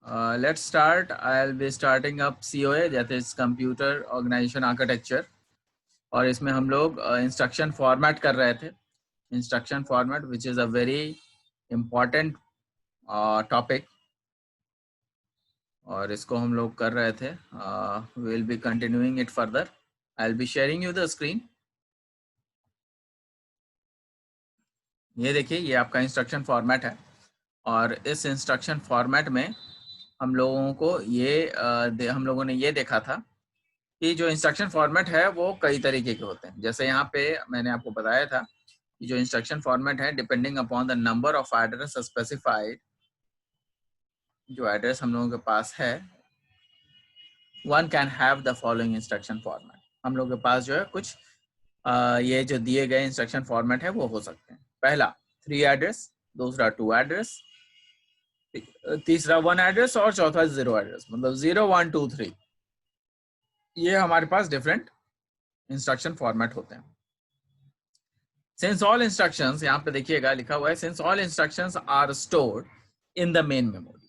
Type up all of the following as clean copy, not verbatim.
Let's start. I'll be starting up COA, that is Computer Organization Architecture. और इसमें हम लोग इंस्ट्रक्शन फॉर्मेट कर रहे थे. Instruction format which is a very important topic, और इसको हम लोग कर रहे थे. We will be continuing it further. I will be sharing you the screen. ये देखिए, ये आपका इंस्ट्रक्शन फॉर्मेट है, और इस इंस्ट्रक्शन फॉर्मेट में हम लोगों को हम लोगों ने ये देखा था कि जो इंस्ट्रक्शन फॉर्मेट है वो कई तरीके के होते हैं. जैसे यहाँ पे मैंने आपको बताया था कि जो इंस्ट्रक्शन फॉर्मेट है, depending upon the number of address specified, जो एड्रेस हम लोगों के पास है, one can have the following instruction format. हम लोगों के पास जो है कुछ ये जो दिए गए इंस्ट्रक्शन फॉर्मेट है वो हो सकते हैं. पहला 3 एड्रेस, दूसरा 2 एड्रेस, तीसरा 1 एड्रेस, और चौथा 0 एड्रेस. मतलब 0 1 2 3, ये हमारे पास डिफरेंट इंस्ट्रक्शन फॉर्मेट होते हैं. सिंस ऑल इंस्ट्रक्शंस, यहाँ पे देखिएगा लिखा हुआ है, since all instructions are stored in the main memory.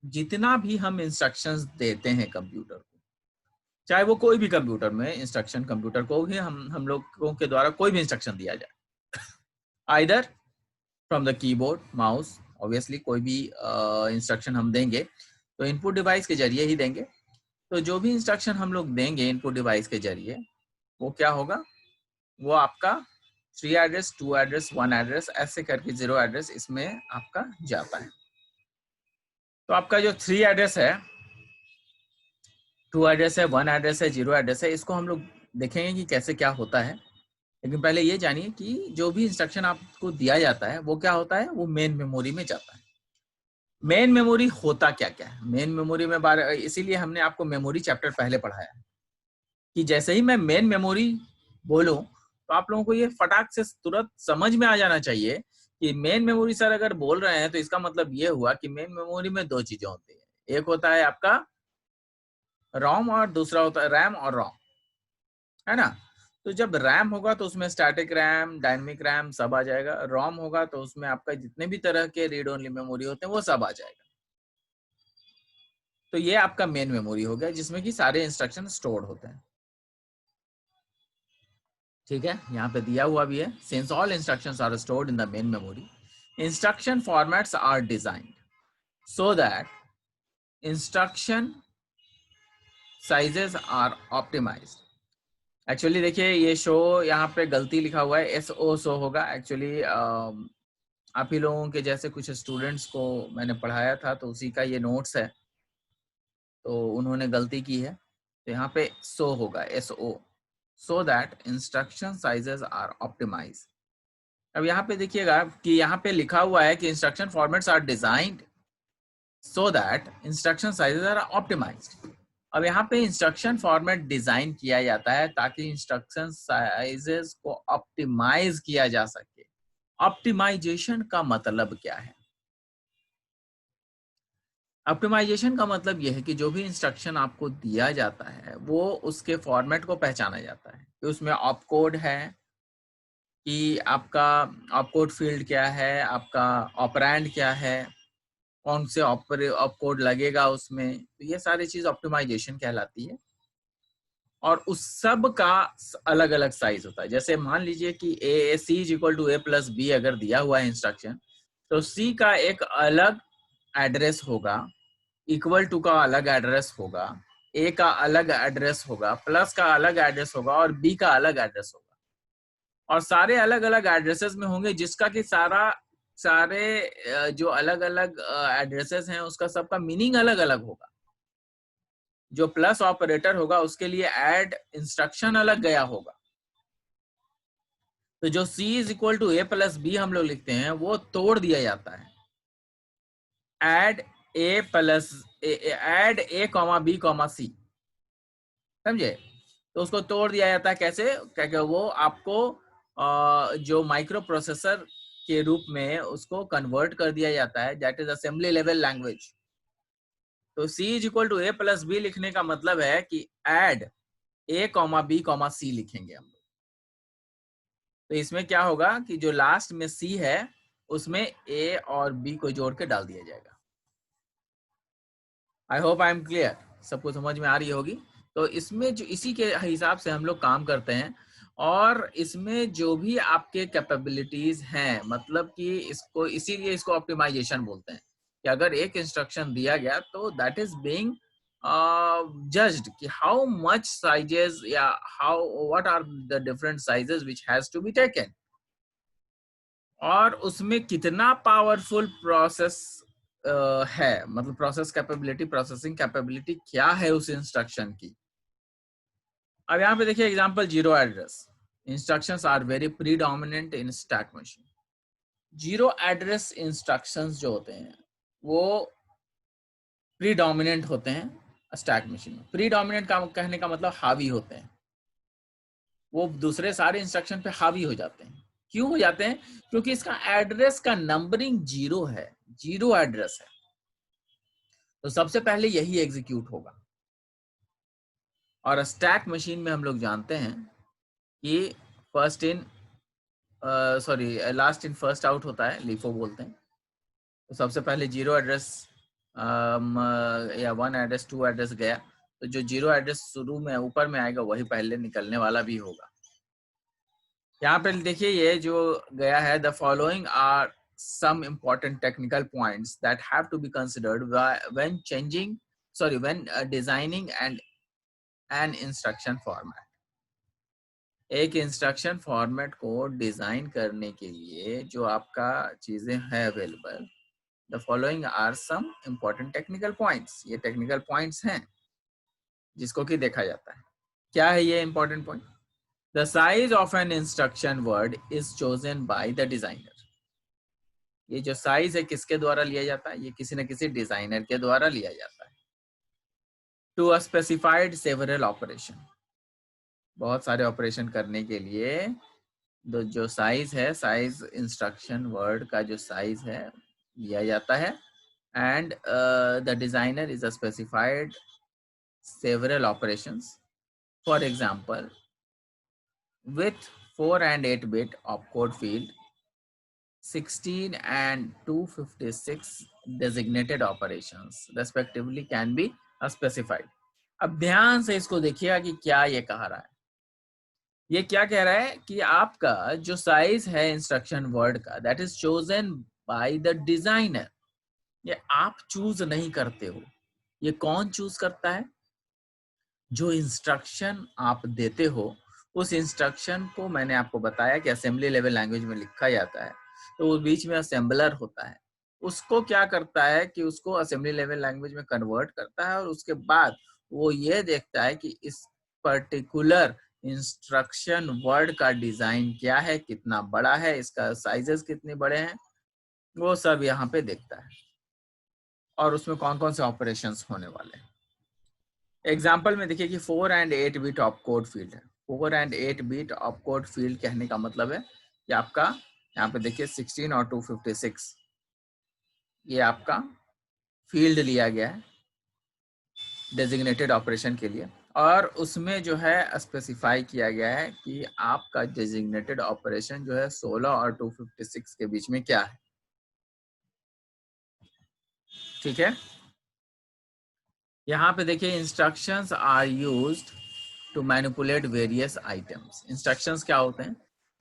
जितना भी हम इंस्ट्रक्शंस देते हैं कंप्यूटर को, चाहे वो कोई भी कंप्यूटर में इंस्ट्रक्शन, कंप्यूटर को भी हम लोगों के द्वारा कोई भी इंस्ट्रक्शन दिया जाए, either from the keyboard, mouse, obviously कोई भी इंस्ट्रक्शन हम देंगे तो इनपुट डिवाइस के जरिए ही देंगे. तो जो भी इंस्ट्रक्शन हम लोग देंगे इनपुट डिवाइस के जरिए, वो क्या होगा, वो आपका 3 एड्रेस, 2 एड्रेस, 1 एड्रेस, ऐसे करके 0 एड्रेस इसमें आपका जाता है. तो आपका जो 3 एड्रेस है, 2 एड्रेस है, 1 एड्रेस है, 0 एड्रेस है, इसको हम लोग देखेंगे कि कैसे क्या होता है. लेकिन पहले ये जानिए कि जो भी इंस्ट्रक्शन आपको दिया जाता है वो क्या होता है, वो मेन मेमोरी में जाता है. मेन मेमोरी होता क्या क्या है मेन मेमोरी में, इसीलिए हमने आपको मेमोरी चैप्टर पहले पढ़ाया है कि जैसे ही मैं मेन मेमोरी बोलूं तो आप लोगों को ये फटाक से तुरंत समझ में आ जाना चाहिए कि मेन मेमोरी सर अगर बोल रहे हैं तो इसका मतलब ये हुआ कि मेन मेमोरी में 2 चीजें होती है. एक होता है आपका रोम, और दूसरा होता है रैम और रोम, है ना. तो जब रैम होगा तो उसमें स्टैटिक रैम, डायनेमिक रैम सब आ जाएगा. रोम होगा तो उसमें आपका जितने भी तरह के रीड ओनली मेमोरी होते हैं वो सब आ जाएगा. तो ये आपका मेन मेमोरी हो गया जिसमें कि सारे इंस्ट्रक्शन स्टोर्ड होते हैं. ठीक है, यहाँ पे दिया हुआ भी है, since all instructions are stored in the main memory, instruction formats are designed so that instruction sizes are optimized. Actually देखिए, ये शो यहाँ पे गलती लिखा हुआ है, SO शो होगा. एक्चुअली आप ही लोगों के जैसे कुछ स्टूडेंट्स को मैंने पढ़ाया था तो उसी का ये नोट्स है, तो उन्होंने गलती की है. तो यहाँ पे SO होगा, SO, so that instruction sizes are optimized. अब यहाँ पे देखिएगा कि यहाँ पे लिखा हुआ है कि instruction formats are designed so that instruction sizes are optimized. अब यहाँ पे instruction format डिजाइन किया जाता है ताकि instruction sizes को ऑप्टिमाइज किया जा सके. ऑप्टिमाइजेशन का मतलब क्या है? ऑप्टिमाइजेशन का मतलब यह है कि जो भी इंस्ट्रक्शन आपको दिया जाता है वो उसके फॉर्मेट को पहचाना जाता है कि उसमें ऑप कोड है, कि आपका ऑपकोड फील्ड क्या है, आपका ऑपरेंड क्या है, कौन से ऑपकोड लगेगा उसमें. तो ये सारी चीज ऑप्टिमाइजेशन कहलाती है, और उस सब का अलग अलग साइज होता है. जैसे मान लीजिए कि C is equal to A+B अगर दिया हुआ है इंस्ट्रक्शन, तो C का एक अलग एड्रेस होगा, इक्वल टू का अलग एड्रेस होगा, A का अलग एड्रेस होगा, प्लस का अलग एड्रेस होगा, और B का अलग एड्रेस होगा. और सारे अलग अलग एड्रेसेस में होंगे, जिसका कि सारे जो अलग अलग एड्रेसेस हैं उसका सबका मीनिंग अलग अलग होगा. जो प्लस ऑपरेटर होगा उसके लिए ऐड इंस्ट्रक्शन अलग गया होगा. तो जो C is equal to A+B हम लोग लिखते हैं वो तोड़ दिया जाता है, ऐड A+B, समझे. तो उसको तोड़ दिया जाता है कैसे, क्या वो आपको जो माइक्रो प्रोसेसर के रूप में उसको कन्वर्ट कर दिया जाता है, that is assembly level language. तो C is equal to A+B लिखने का मतलब है कि ऐड A, B, C लिखेंगे हम लोग. तो इसमें क्या होगा कि जो लास्ट में C है उसमें A और B को जोड़ के डाल दिया जाएगा. आई होप आई एम क्लियर, सबको समझ में आ रही होगी। तो इसमें जो इसी के हिसाब से हम लोग काम करते हैं, और इसमें जो भी आपके कैपेबिलिटीज हैं, मतलब कि इसको इसीलिए इसको ऑप्टिमाइजेशन बोलते हैं, कि अगर एक इंस्ट्रक्शन दिया गया तो दैट इज बीइंग जज्ड कि हाउ मच साइजेस या how what are the different sizes which has to be taken, और उसमें कितना पावरफुल प्रोसेस है, मतलब प्रोसेस कैपेबिलिटी, प्रोसेसिंग कैपेबिलिटी क्या है उस इंस्ट्रक्शन की। अब यहाँ पे देखिए example zero address instructions are very predominant in stack machine. Zero address instructions जो होते हैं वो प्रीडोमिनेंट होते हैं स्टैक मशीन में। प्रीडोमिनेंट का कहने का मतलब हावी होते हैं, वो दूसरे सारे इंस्ट्रक्शन पे हावी हो जाते हैं। क्यों हो जाते हैं? क्योंकि इसका एड्रेस का नंबरिंग जीरो है, जीरो एड्रेस है, तो सबसे पहले यही एग्जीक्यूट होगा। और स्टैक मशीन में हम लोग जानते हैं कि first in sorry last in first out होता है, लिफो बोलते हैं। तो सबसे पहले जीरो एड्रेस या वन एड्रेस, टू एड्रेस गया, तो जो जीरो एड्रेस शुरू में ऊपर में आएगा वही पहले निकलने वाला भी होगा। यहाँ पे देखिए ये जो गया है, the following are some important technical points that have to be considered when changing when designing an instruction format। एक इंस्ट्रक्शन फॉर्मेट को डिजाइन करने के लिए जो आपका चीजें है available, the following are some important technical points, ये टेक्निकल पॉइंट्स हैं जिसको कि देखा जाता है। क्या है ये important point? The size of an instruction word is chosen by the designer. ये जो साइज है किसके द्वारा लिया जाता है? ये किसी न किसी डिजाइनर के द्वारा लिया जाता है। To a specified several operation, बहुत सारे ऑपरेशन करने के लिए जो साइज है, साइज इंस्ट्रक्शन वर्ड का जो साइज है लिया जाता है। And the designer is specified several operations. For example, with 4 and 8 bit opcode field, 16 and 256 designated operations respectively can be specified। अब ध्यान से इसको देखिएगा कि क्या ये कह रहा है। ये क्या कह रहा है कि आपका जो साइज है इंस्ट्रक्शन वर्ड का, that is chosen by the designer. ये आप चूज नहीं करते हो, ये कौन चूज करता है? जो इंस्ट्रक्शन आप देते हो उस इंस्ट्रक्शन को, मैंने आपको बताया कि असेंबली लेवल लैंग्वेज में लिखा जाता है, तो वो बीच में असेंबलर होता है, उसको क्या करता है कि उसको असेंबली लेवल लैंग्वेज में कन्वर्ट करता है, और उसके बाद वो ये देखता है कि इस पर्टिकुलर इंस्ट्रक्शन वर्ड का डिजाइन क्या है, कितना बड़ा है, इसका साइजेस कितने बड़े हैं, वो सब यहाँ पे देखता है, और उसमें कौन कौन से ऑपरेशंस होने वाले हैं। एग्जाम्पल में देखिए कि 4 and 8 बिट ऑपकोड फील्ड है। 4 and 8 बिट ऑपकोड फील्ड कहने का मतलब है कि आपका यहाँ पे देखिए 16 और 256 ये आपका फील्ड लिया गया है डेजिग्नेटेड ऑपरेशन के लिए, और उसमें जो है स्पेसिफाई किया गया है कि आपका डेजिग्नेटेड ऑपरेशन जो है 16 और 256 के बीच में क्या है। ठीक है, यहाँ पे देखिए instructions are used to manipulate various items. Instructions क्या होते हैं?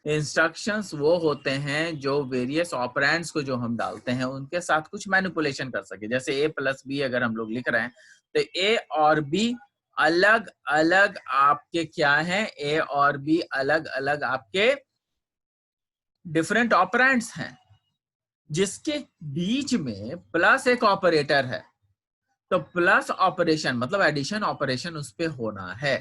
इंस्ट्रक्शंस वो होते हैं जो वेरियस ऑपरेंड्स को जो हम डालते हैं उनके साथ कुछ मैनिपुलेशन कर सके। जैसे a प्लस बी अगर हम लोग लिख रहे हैं तो a और b अलग अलग आपके क्या हैं, a और b अलग अलग आपके डिफरेंट ऑपरेंड्स हैं, जिसके बीच में प्लस एक ऑपरेटर है। तो प्लस ऑपरेशन मतलब एडिशन ऑपरेशन उस पे होना है।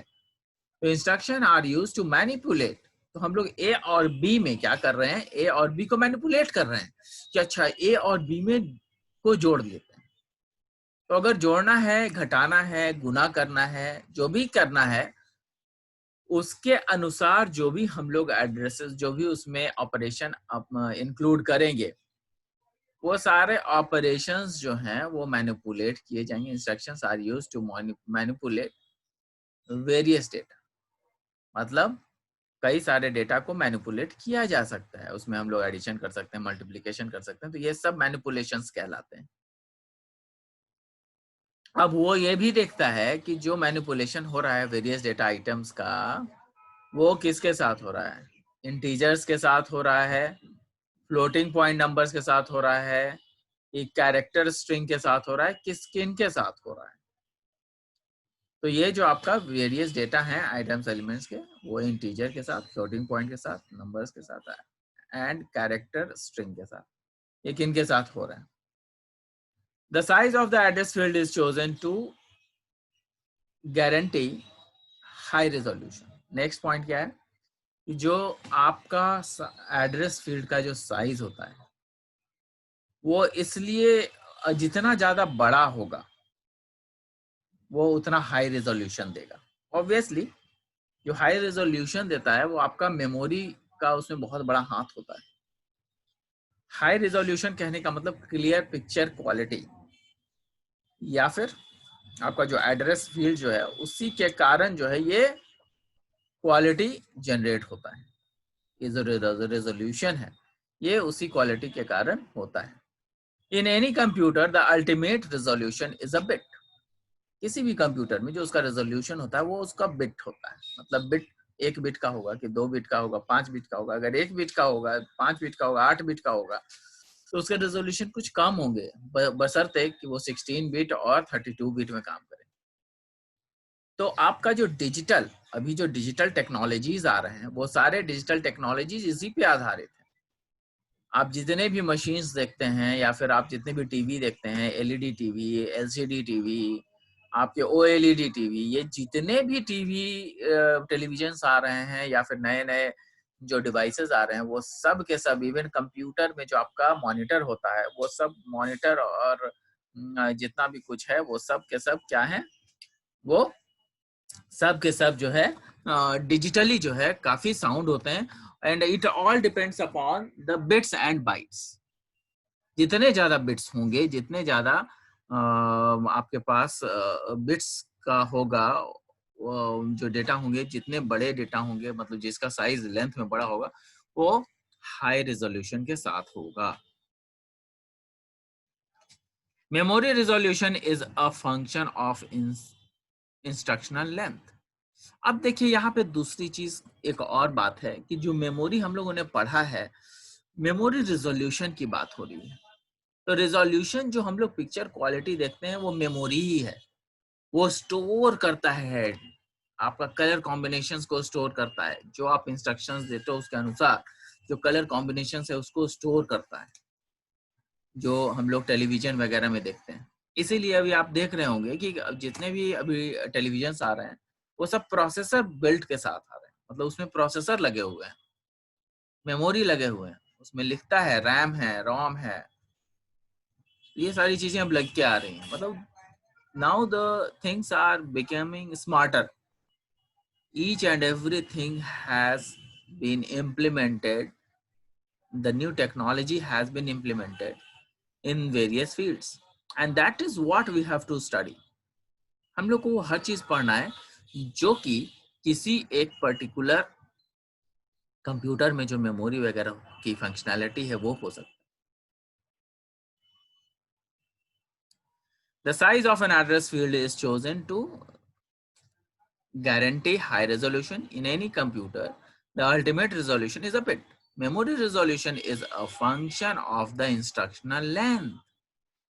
तो instruction are used to manipulate. तो हम लोग ए और बी में क्या कर रहे हैं? ए और बी को मैनिपुलेट कर रहे हैं कि अच्छा ए और बी में को जोड़ देते हैं। तो अगर जोड़ना है, घटाना है, गुना करना है, जो भी करना है, उसके अनुसार जो भी हम लोग एड्रेसेस, जो भी उसमें ऑपरेशन इंक्लूड करेंगे, वो सारे ऑपरेशंस जो हैं वो मैनिपुलेट किए जाएंगे। Instructions are used to manipulate various data, मतलब कई सारे डेटा को मैनिपुलेट किया जा सकता है, उसमें हम लोग एडिशन कर सकते हैं, मल्टीप्लिकेशन कर सकते हैं, तो ये सब मैनिपुलेशंस कहलाते हैं। अब वो ये भी देखता है कि जो मैनिपुलेशन हो रहा है वेरियस डेटा आइटम्स का, वो किसके साथ हो रहा है, इंटीजर्स के साथ हो रहा है, फ्लोटिंग पॉइंट नंबर्स के साथ हो रहा है, एक कैरेक्टर स्ट्रिंग के साथ हो रहा है, किन के साथ हो रहा है। तो ये जो आपका वेरियस डेटा है आइटम्स एलिमेंट्स के, वो इंटीजर के साथ, फ्लोटिंग पॉइंट के साथ, नंबर्स के साथ एंड कैरेक्टर स्ट्रिंग के साथ, ये किन के साथ हो रहा है। The size of the address field is chosen to guarantee high resolution. Next point क्या है कि जो आपका एड्रेस फील्ड का जो साइज होता है वो इसलिए जितना ज्यादा बड़ा होगा वो उतना हाई रेजोल्यूशन देगा। ऑब्वियसली जो हाई रेजोल्यूशन देता है वो आपका मेमोरी का उसमें बहुत बड़ा हाथ होता है। हाई रेजोल्यूशन कहने का मतलब क्लियर पिक्चर क्वालिटी, या फिर आपका जो एड्रेस फील्ड जो है उसी के कारण जो है ये क्वालिटी जनरेट होता है। ये जो रेजोल्यूशन है ये उसी क्वालिटी के कारण होता है। In any computer the ultimate resolution is a bit. किसी भी कंप्यूटर में जो उसका रेजोल्यूशन होता है वो उसका बिट होता है। मतलब बिट 1 बिट का होगा कि 2 बिट का होगा, 5 बिट का होगा। अगर 1 बिट का होगा, 5 बिट का होगा, 8 बिट का होगा तो उसके रेजोल्यूशन कुछ कम होंगे, बशर्ते कि वो 16 बिट और 32 बिट में काम करे। तो आपका जो डिजिटल, अभी जो डिजिटल टेक्नोलॉजीज आ रहे हैं वो सारे डिजिटल टेक्नोलॉजीज इसी पे आधारित है। आप जितने भी मशीन्स देखते हैं या फिर आप जितने भी टीवी देखते हैं, एलईडी टीवी, एलसीडी टीवी, आपके ओएलईडी टीवी, ये जितने भी टीवी टेलीविजन आ रहे हैं या फिर नए नए जो डिवाइसेस आ रहे हैं वो सब के सब, इवन कंप्यूटर में जो आपका मॉनिटर होता है वो सब मॉनिटर और जितना भी कुछ है वो सब के सब क्या है, वो सब के सब जो है डिजिटली जो है काफी साउंड होते हैं। And it all depends upon the bits and bytes. जितने ज्यादा बिट्स होंगे, जितने ज्यादा आपके पास बिट्स का होगा, जो डेटा होंगे, जितने बड़े डेटा होंगे, मतलब जिसका साइज लेंथ में बड़ा होगा, वो हाई रेजोल्यूशन के साथ होगा। Memory resolution is a function of instructional length. अब देखिए यहाँ पे दूसरी चीज, एक और बात है कि जो मेमोरी हम लोगों ने पढ़ा है, मेमोरी रिजोल्यूशन की बात हो रही है। तो रिजोल्यूशन जो हम लोग पिक्चर क्वालिटी देखते हैं वो मेमोरी ही है। वो स्टोर करता है, आपका कलर कॉम्बिनेशंस को स्टोर करता है। जो आप इंस्ट्रक्शंस देते हो उसके अनुसार जो कलर कॉम्बिनेशन है उसको स्टोर करता है, जो हम लोग टेलीविजन वगैरह में देखते हैं। इसीलिए अभी आप देख रहे होंगे कि जितने भी अभी टेलीविजन आ रहे हैं वो सब प्रोसेसर बिल्ट के साथ आ रहे हैं। मतलब उसमें प्रोसेसर लगे हुए हैं, मेमोरी लगे हुए हैं, उसमें लिखता है, रैम है, रोम है, ये सारी चीजें अब लग के आ रही हैं। मतलब now the things are becoming smarter. Each and everything has been implemented. The new technology has been implemented in various fields, and that is what we have to study. हम लोग को वो हर चीज पढ़ना है जो कि किसी एक पर्टिकुलर कंप्यूटर में जो मेमोरी वगैरह की फंक्शनैलिटी है वो हो सकती है। The size of an address field is chosen to guarantee high resolution in any computer. The ultimate resolution is a bit. Memory resolution is a function of the instructional length.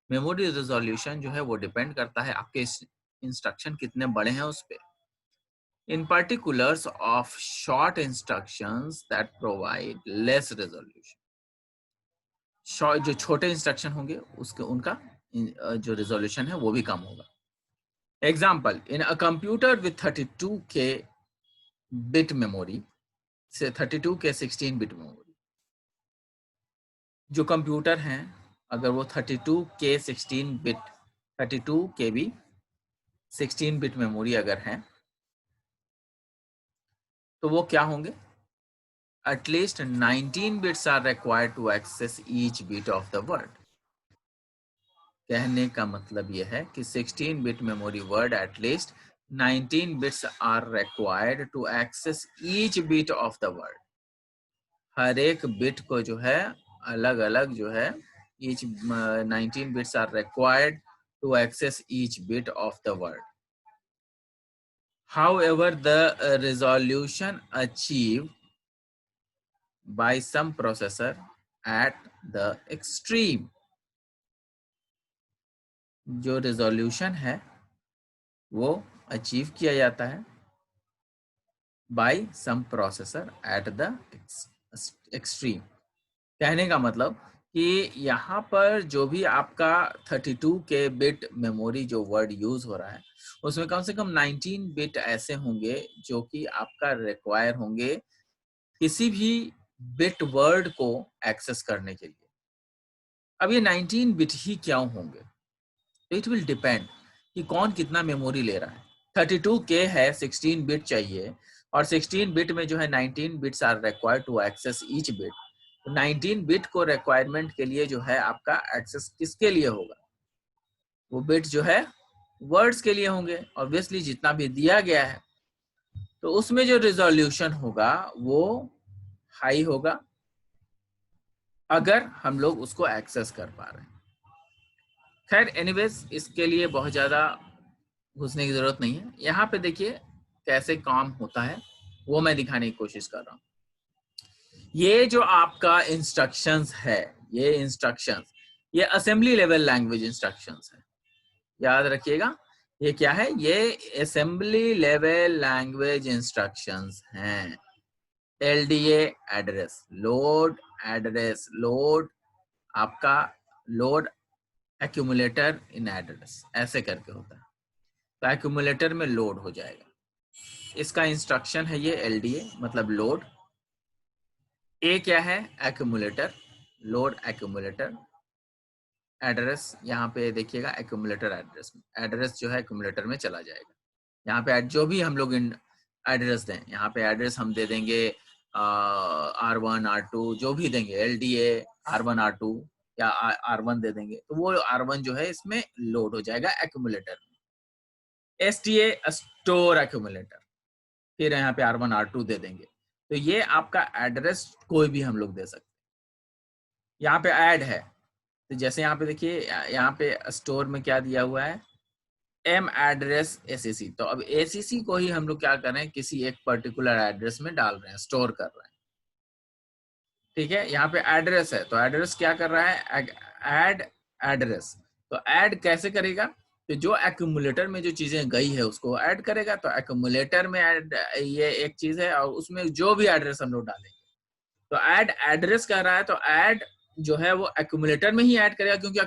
Memory resolution जो है वो depend करता है आपके instruction कितने बड़े हैं उस पे। In particulars of short instructions that provide less resolution. जो छोटे इंस्ट्रक्शन होंगे उसके उनका जो रेजोल्यूशन है वो भी कम होगा। Example, in a computer with 32K bit memory, से 32K 16 बिट मेमोरी, जो कंप्यूटर हैं अगर वो 32K 16 bit 32 KB 16 bit memory अगर है तो वो क्या होंगे, at least 19 bits are required to access each bit of the word. कहने का मतलब यह है कि 16 bit memory word at least 19 bits are required to access each bit of the word. हर एक बिट को जो है अलग अलग जो है each 19 bits are required to access each bit of the word. However, the resolution achieved by some processor at the extreme, जो resolution है वो अचीव किया जाता है by some processor at the extreme. कहने का मतलब कि यहाँ पर जो भी आपका 32 के बिट मेमोरी जो वर्ड यूज हो रहा है उसमें कम से कम 19 बिट ऐसे होंगे जो कि आपका रिक्वायर होंगे किसी भी बिट वर्ड को एक्सेस करने के लिए। अब ये 19 बिट ही क्यों होंगे? इट विल डिपेंड कि कौन कितना मेमोरी ले रहा है। 32K है, 16 बिट चाहिए और 16 बिट में जो है 19 bits are required to access each bit. तो 19 बिट को रिक्वायरमेंट के लिए जो है आपका एक्सेस किसके लिए होगा? वो बिट जो है वर्ड्स के लिए होंगे। ऑब्वियसली जितना भी दिया गया है तो उसमें जो रिजोल्यूशन होगा वो हाई होगा अगर हम लोग उसको एक्सेस कर पा रहे हैं। खैर एनीवेज इसके लिए बहुत ज्यादा घुसने की जरूरत नहीं है। यहाँ पे देखिए कैसे काम होता है वो मैं दिखाने की कोशिश कर रहा हूँ। ये जो आपका इंस्ट्रक्शंस है, ये इंस्ट्रक्शंस ये असेंबली लेवल लैंग्वेज इंस्ट्रक्शंस है, याद रखिएगा। ये क्या है? ये असेंबली लेवल लैंग्वेज इंस्ट्रक्शंस हैं। LDA address, load address, load आपका लोड एक्यूमुलेटर इन एड्रेस, ऐसे करके होता है। तो एक्यूमुलेटर में लोड हो जाएगा, इसका इंस्ट्रक्शन है ये LDA मतलब लोड। ए क्या है? Accumulator, load accumulator address. यहाँ पे देखिएगा एक्यूमुलेटर एड्रेस, एड्रेस जो है एक्यूमुलेटर में चला जाएगा। यहाँ पे जो भी हम लोग एड्रेस दें, यहाँ पे एड्रेस हम दे देंगे R1 R2 जो भी देंगे, LDA R1 R2 या R1 दे देंगे तो वो R1 जो है इसमें लोड हो जाएगा एक्यूमुलेटर में। STA स्टोर एक्यूमुलेटर, फिर यहाँ पे R1 R2 दे देंगे। तो ये आपका एड्रेस कोई भी हम लोग दे सकते हैं। यहाँ पे ऐड है तो जैसे यहाँ पे देखिए, यहाँ पे स्टोर में क्या दिया हुआ है? M address ACC। तो अब ACC को ही हम लोग क्या कर रहे हैं? किसी एक पर्टिकुलर एड्रेस में डाल रहे हैं, स्टोर कर रहे हैं। ठीक है, यहाँ पे एड्रेस है तो एड्रेस क्या कर रहा है? Add address. तो ऐड कैसे करेगा? तो जो एक्यूमुलेटर में जो चीजें गई है उसको ऐड करेगा। तो एक्यूमुलेटर में ऐड ये एक चीज है और उसमें जो भी एड्रेस हम लोग डालेंगे तो ऐड एड्रेस कर रहा है। तो ऐड जो है वो एक्यूमुलेटर में ही ऐड करेगा क्योंकि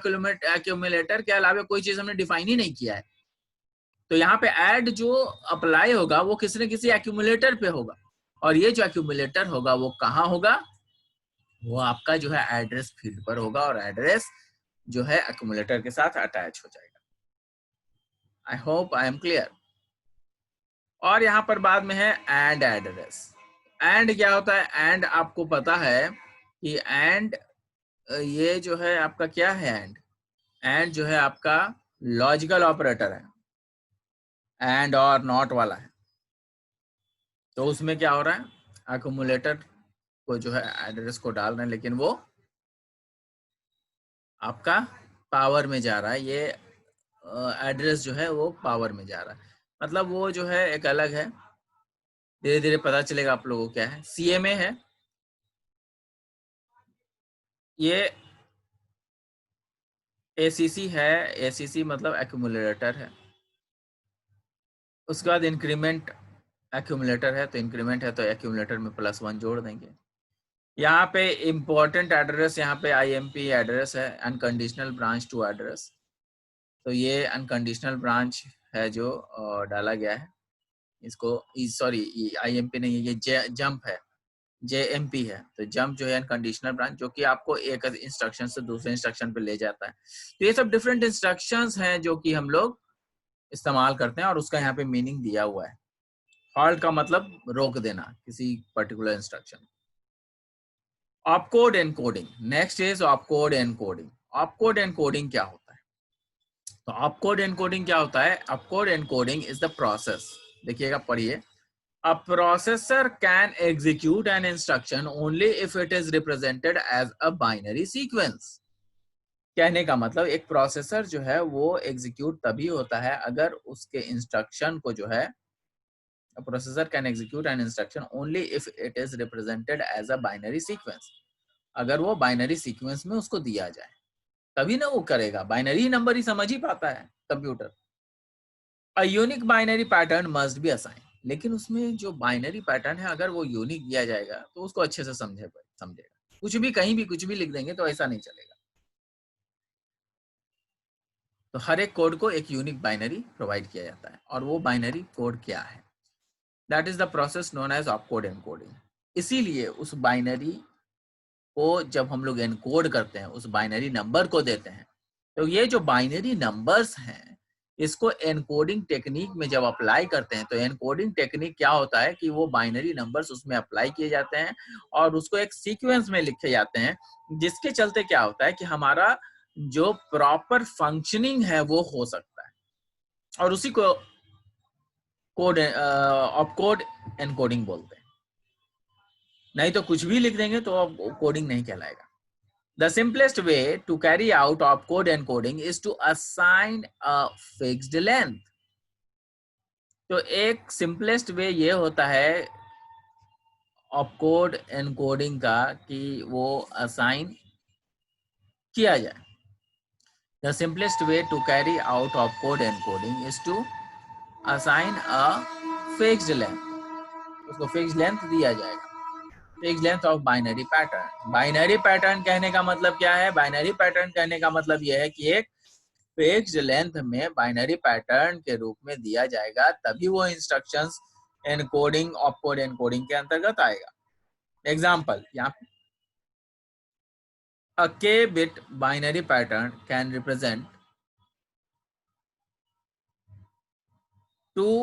एक्यूमुलेटर के अलावा कोई चीज हमने डिफाइन ही नहीं किया है। तो यहाँ पे ऐड जो अप्लाई होगा वो किसी न किसी एक्यूमुलेटर पे होगा और ये जो एक्यूमुलेटर होगा वो कहाँ होगा? वो आपका जो है एड्रेस फील्ड पर होगा और एड्रेस जो है एक्यूमुलेटर के साथ अटैच हो जाएगा। आई होप आई एम क्लियर। और यहाँ पर बाद में है एंड एड्रेस। एंड क्या होता है? एंड आपको पता है कि एंड ये जो है आपका क्या है? एंड जो है आपका लॉजिकल ऑपरेटर है, एंड और नॉट वाला है। तो उसमें क्या हो रहा है? एक्यूमुलेटर को जो है एड्रेस को डाल रहे हैं लेकिन वो आपका पावर में जा रहा है। ये एड्रेस जो है वो पावर में जा रहा है, मतलब वो जो है एक अलग है। धीरे धीरे पता चलेगा आप लोगों को क्या है। CMA है, ये ACC है। ACC मतलब एक्यूमुलेटर है। उसके बाद इंक्रीमेंट एक्यूमुलेटर है, तो इंक्रीमेंट है तो एक्यूमुलेटर में +1 जोड़ देंगे। यहाँ पे इंपॉर्टेंट एड्रेस, यहाँ पे IMP एड्रेस है, अनकंडीशनल ब्रांच टू एड्रेस। तो ये अनकंडीशनल ब्रांच है जो डाला गया है। इसको सॉरी IMP नहीं है, ये जंप है, JMP है। तो जंप जो है अनकंडीशनल ब्रांच जो कि आपको एक इंस्ट्रक्शन से दूसरे इंस्ट्रक्शन पे ले जाता है। तो ये सब डिफरेंट इंस्ट्रक्शंस हैं जो कि हम लोग इस्तेमाल करते हैं और उसका यहाँ पे मीनिंग दिया हुआ है। हॉल्ट का मतलब रोक देना किसी particular instruction. Opcode encoding, next is opcode encoding. Opcode encoding क्या होता है? तो ऑपकोड एनकोडिंग क्या होता है? Opcode encoding is the process, देखिएगा पढ़िए। A processor can execute an instruction only if it is represented as a binary sequence. कहने का मतलब एक प्रोसेसर जो है वो एग्जीक्यूट तभी होता है अगर उसके इंस्ट्रक्शन को जो है, a processor can execute an instruction only if it is represented as a binary sequence. अगर वो बाइनरी सीक्वेंस में उसको दिया जाए तभी ना वो करेगा, बाइनरी नंबर ही समझ ही पाता है computer. A unique binary pattern must be assign, लेकिन उसमें जो बाइनरी पैटर्न है अगर वो यूनिक दिया जाएगा तो उसको अच्छे से समझेगा। कुछ भी कहीं भी कुछ भी लिख देंगे तो ऐसा नहीं चलेगा। तो हर एक कोड को एक यूनिक बाइनरी प्रोवाइड किया जाता है, और वो बाइनरी कोड क्या है? That is the process known as opcode encoding. इसीलिए उस बाइनरी को जब हम लोग एनकोड करते हैं, उस बाइनरी नंबर को देते हैं, तो ये जो बाइनरी नंबर्स हैं इसको एनकोडिंग टेक्निक में जब अप्लाई करते हैं, तो एनकोडिंग टेक्निक क्या होता है कि वो बाइनरी नंबर्स उसमें अप्लाई किए जाते हैं और उसको एक सीक्वेंस में लिखे जाते हैं, जिसके चलते क्या होता है कि हमारा जो प्रॉपर फंक्शनिंग है वो हो सकता है, और उसी को कोड ऑपकोड एनकोडिंग बोलते हैं। नहीं तो कुछ भी लिख देंगे तो अब कोडिंग नहीं कहलाएगा। The simplest way to carry out opcode encoding is to assign a fixed length. तो एक सिंपलेस्ट वे ये होता है ऑपकोड एनकोडिंग का कि वो असाइन किया जाए। The simplest way to carry out opcode encoding is to assign a fixed length. उसको फिक्स्ड लेंथ दिया जाएगा। Fixed length of binary pattern. Binary pattern कहने का मतलब क्या है? बाइनरी पैटर्न कहने का मतलब यह है कि एक फिक्स्ड लेंथ में बाइनरी पैटर्न के रूप में दिया जाएगा, तभी वो इंस्ट्रक्शंस एनकोडिंग ऑपकोड एनकोडिंग के अंतर्गत आएगा। एग्जांपल यहाँ पे a k bit binary pattern can represent two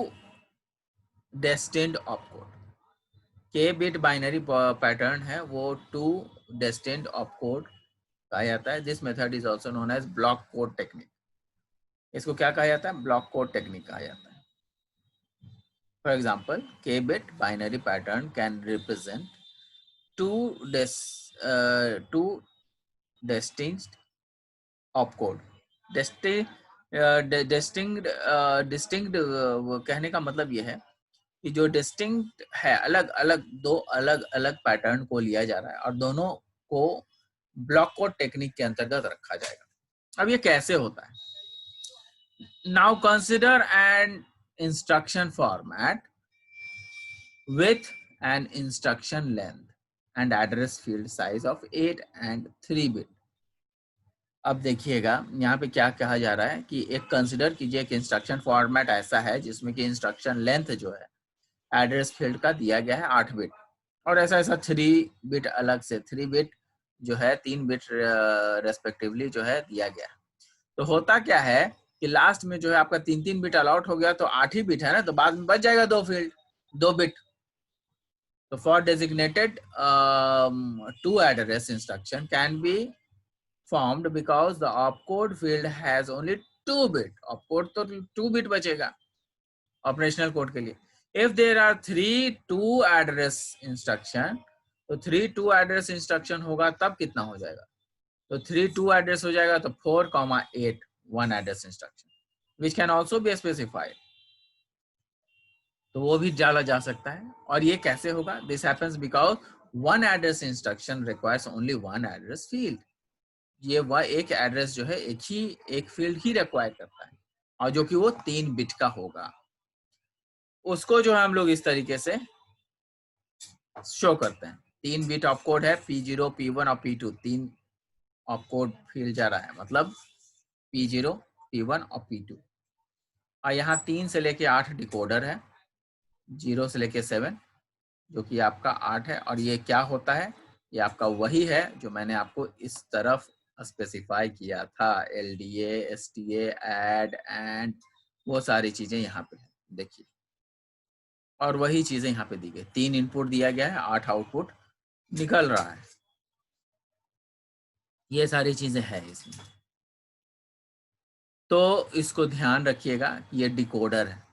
destined opcode। k bit binary pattern है वो टू destined opcode कहा जाता है। This method is also known as block code technique. इसको क्या कहा जाता है? ब्लॉक कोड टेक्निक कहा जाता है। For example, k bit binary pattern can represent two distinct opcode। Distinct कहने का मतलब यह है कि जो डिस्टिंक्ट है, अलग अलग दो अलग अलग पैटर्न को लिया जा रहा है और दोनों को ब्लॉक कोड टेक्निक के अंतर्गत रखा जाएगा। अब ये कैसे होता है? Now consider an instruction format with an instruction length and address field size of 8 and 3 bit। अब देखिएगा यहाँ पे क्या कहा जा रहा है कि एक कंसिडर कीजिए कि इंस्ट्रक्शन फॉर्मेट ऐसा है जिसमें कि इंस्ट्रक्शन लेंथ जो है एड्रेस फील्ड का दिया गया है 8 बिट, और ऐसा ऐसा 3 बिट अलग से 3 बिट जो है 3 बिट रेस्पेक्टिवली जो है दिया गया है। तो होता क्या है कि लास्ट में जो है आपका 3 बिट अलॉट हो गया, तो 8 ही बिट है ना, तो बाद में बच जाएगा 2 bit. So for designated two address instruction can be formed because the opcode field has only 2 bit। opcode तो 2 bit बचेगा ऑपरेशनल कोड के लिए। If there are 3 two address instruction, तो 3 two address instruction होगा तब कितना हो जाएगा? तो 3 two address हो जाएगा तो 4,8 one address instruction which can also be specified। तो वो भी डाला जा सकता है। और ये कैसे होगा? This happens because one address instruction requires only one address field. ये वह एक एड्रेस जो है एक फील्ड ही रिक्वायर करता है, और जो कि वो 3 बिट का होगा। उसको जो है हम लोग इस तरीके से शो करते हैं। 3 बिट ऑपकोड है, P0, P1 और P2 3 ऑपकोड फील्ड जा रहा है, मतलब P0, P1 और P2। और यहाँ 3 से लेके 8 डिकोडर है, 0 से लेके 7 जो कि आपका 8 है। और ये क्या होता है? ये आपका वही है जो मैंने आपको इस तरफ स्पेसिफाई किया था, LDA, STA, ऐड एंड वो सारी चीजें यहाँ पे है, देखिए। और वही चीजें यहाँ पे दी गई, 3 इनपुट दिया गया है, 8 आउटपुट निकल रहा है। ये सारी चीजें हैं इसमें। तो इसको ध्यान रखिएगा, ये डिकोडर है,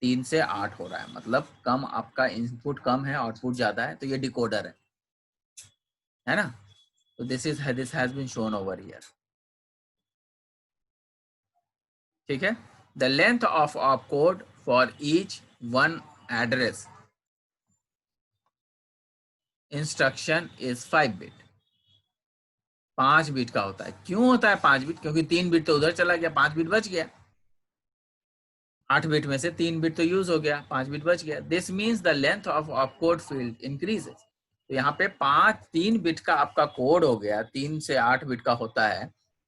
3 से 8 हो रहा है, मतलब कम आपका इनपुट कम है, आउटपुट ज्यादा है, तो ये डिकोडर है ना। तो this has been shown over here. ठीक है। The length of op code for each one address instruction is 5 bit. 5 bit का होता है। क्यों होता है 5 बिट? क्योंकि 3 बिट तो उधर चला गया, 5 बिट बच गया। 8 बिट में से 3 बिट तो यूज हो गया, 5 बिट बच गया। This means the length of opcode field increases. तो यहाँ पे 3 बिट का आपका कोड हो गया, 3 से 8 बिट का होता है,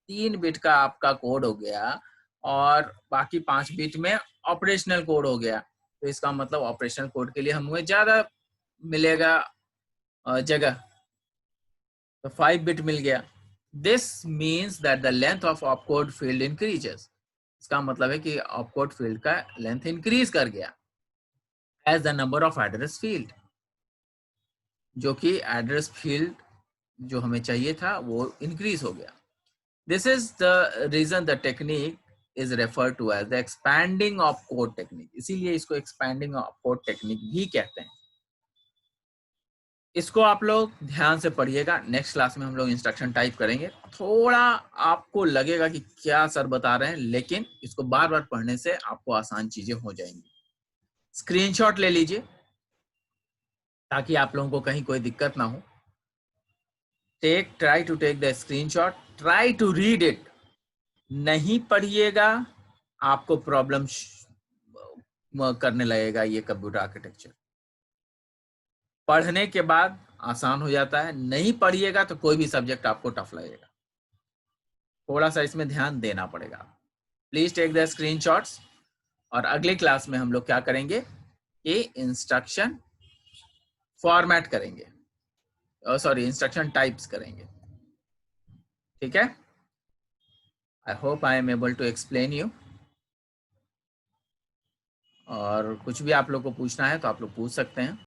3 बिट का आपका कोड हो गया और बाकी 5 बिट में ऑपरेशनल कोड हो गया। तो इसका मतलब ऑपरेशनल कोड के लिए हमें ज्यादा मिलेगा जगह, तो 5 बिट मिल गया। This means that the length of opcode field increases. इसका मतलब है कि ऑपकोड फील्ड का लेंथ इंक्रीज कर गया as the number of address field, जो कि एड्रेस फील्ड जो हमें चाहिए था वो इंक्रीज हो गया। This is the reason the technique is refer to as the expanding of code technique. इसीलिए इसको एक्सपैंडिंग ऑफ कोड टेक्निक भी कहते हैं। इसको आप लोग ध्यान से पढ़िएगा। नेक्स्ट क्लास में हम लोग इंस्ट्रक्शन टाइप करेंगे। थोड़ा आपको लगेगा कि क्या सर बता रहे हैं, लेकिन इसको बार बार पढ़ने से आपको आसान चीजें हो जाएंगी। स्क्रीनशॉट ले लीजिए ताकि आप लोगों को कहीं कोई दिक्कत ना हो। Try to take the screenshot, try to read it. नहीं पढ़िएगा आपको प्रॉब्लम करने लगेगा ये कंप्यूटर आर्किटेक्चर। पढ़ने के बाद आसान हो जाता है, नहीं पढ़िएगा तो कोई भी सब्जेक्ट आपको टफ लगेगा। थोड़ा सा इसमें ध्यान देना पड़ेगा। Please take the screenshots. और अगली क्लास में हम लोग क्या करेंगे कि इंस्ट्रक्शन फॉर्मेट करेंगे, सॉरी इंस्ट्रक्शन टाइप्स करेंगे। ठीक है। I hope I am able to explain you. और कुछ भी आप लोग को पूछना है तो आप लोग पूछ सकते हैं।